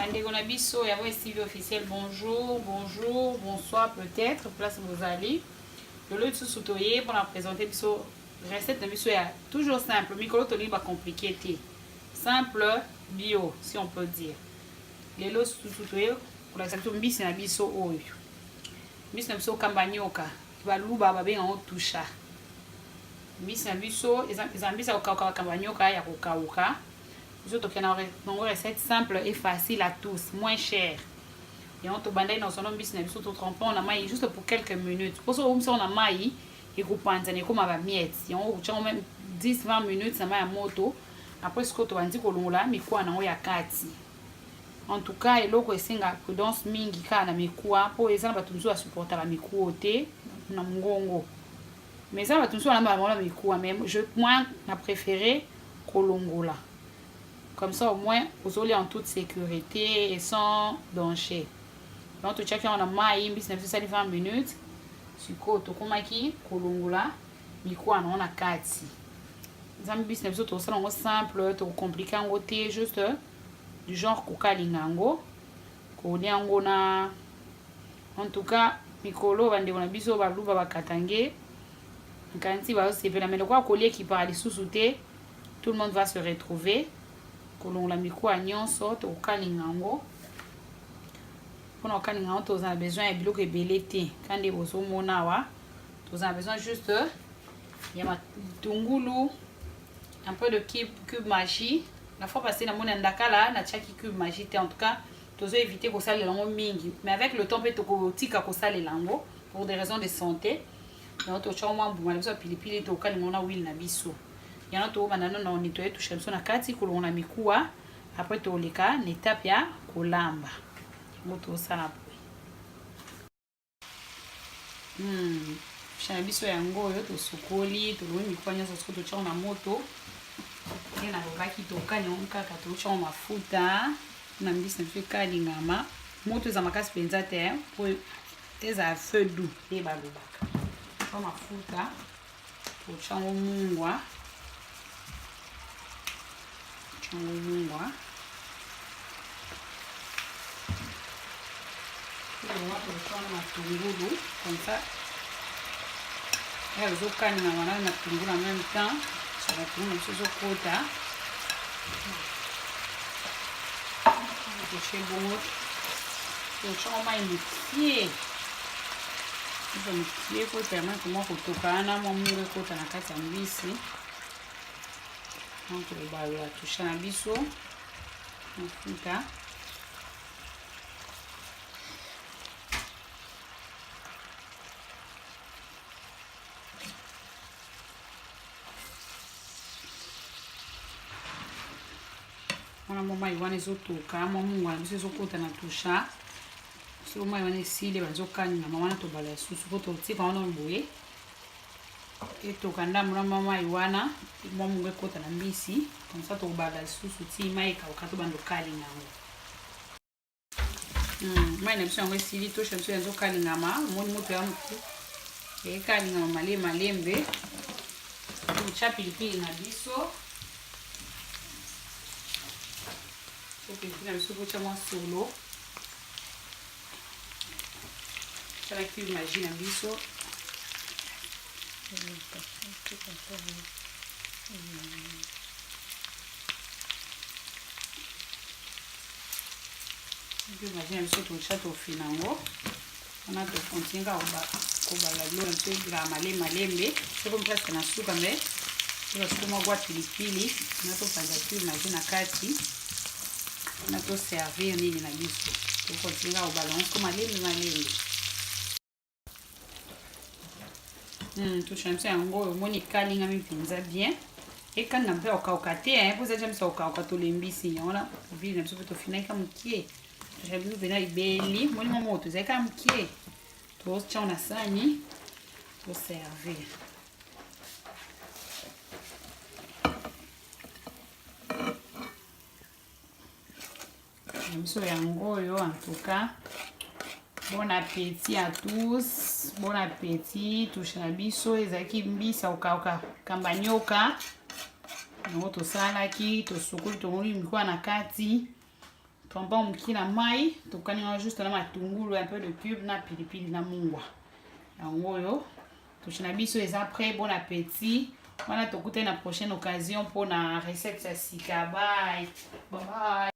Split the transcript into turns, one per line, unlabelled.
Bandeko na biso ya Stevie officiel, bonjour, bonjour, bonsoir peut-être, place vous allez. Je le tout soutoyer pour la présenter biso recette de biso ya toujours simple, micro toli ba compliqué té. Simple, bio si on peut dire. Lelo soutoyer pour la secteur mbisi na biso oyo. Mbisi na biso kambanyoka, ba luba ba benga o toucha. Mbisi na biso ezambisa okauka kambanyoka ya kokauka. Je te fais une recette simple et facile à tous, moins cher. Et on te bande dans son nom business, on te trompe, on a maï juste pour quelques minutes. Pour ça, on a maï et qu'on pense, on est comme à miette. Si on a même 10-20 minutes, ça m'a moto. Après, ce que tu as dit, qu'on l'a mis quoi dans ya kati. En tout cas, et l'autre, c'est une prudence mingi ka na mikwa pour les gens qui ont supporter la mikwa té na mongongo. Mais ça va tout sur la mikwa, mais moi, j'ai préféré kolongola. Comme ça, au moins, vous allez en toute sécurité et sans danger. Donc, tu checkes, on a maï, business, ça 20 minutes. Suko, tu komaki, kolongula, miko, on a kati. Zami business, tu ça, on simple, tu compliqué, on goûter juste du genre kokalingango, koliango na. En tout cas, mikolo, bande, on a biso, baluba, bakatange. Kanti, ba, c'est bien, mais le quoi, collier qui parle sous-souté, tout le monde va se retrouver. Kolon la mikwa nyonso to kalingango pona kalingango to za besoin de biloko ebele te kande bozo mona wa to za besoin juste ya matungulu, un peu de cube magie. La fois passée na mona ndakala na chaki cube magie te, en tout cas tozo éviter ko sala lango mingi, mais avec le temps peut to ko tika ko sala lango pour des raisons de santé. Donc to choma mbuma biso pilipili to kalingango na huile na biso. Il y a un autre banana on nettoie tout chez nous na kati ko on a mikua après to leka l'étape ya kolamba moto sana chana biso yango yo to sokoli to lo mikua nyoso so to chona moto et na lokaki to kanyo kaka to chona mafuta na mbisi na fika lingama moto za makasi penza te pour eza feu doux et balobaka chona mafuta to chona mungwa mungwa on va prendre matungulu comme ça et les autres na wana na matungulu en même temps ça va tourner sur ce côté je fais bon je choma initie je me pour permettre moi kutokana na mungu kota na kati ya mbisi. Donc le balo ya toucher na biso mafuta wana moma iwana ezotoka mungu na biso ezokota na toucha so moma iwana esili bazokani na mama to bala susu po to tika wana boye et to kanda mura mama iwana mo mungu kota na mbisi comme ça to bala susu ti mai ka okato bando kali nango mai na biso ngo esili to shamso yanzo kali ngama moni moto ya mtu e kali ngama malembe to chapilipili na biso so pilipili na biso ko chama solo chala cube magie na biso imagine biso tocha tofinango wana tokontinga kobala bilo na mpe bila malembe soko presque na suka me sokoma gwa pilipili na topanza tu imagine na kati na toservir nini na biso tokontinga kobala ngo malembe touche yango omoni kalingami mpenza bien ekanga mpe okauka te mpo eza jamisa okauka tolembisi yango na ovile na biso mpe tofinaka mokie touche biso mpena libeli moni momo tozalika mokie totia na sani toservir biso yango oyo en tout cas. Bon appétit à tous. Bon appétit. Touche na biso ezaki mbisa okauka kambanyoka. Ngo to salaki to sukuli to ngoli mikwa na kati. Trempant mouki na mai, tokaninga juste na matungulu, un peu de cube na pilipili na mungwa. Yango yo, tochina biso eza prêt, bon appétit. On a tokute na prochaine occasion pour la recette sika. Bye. Bye bye.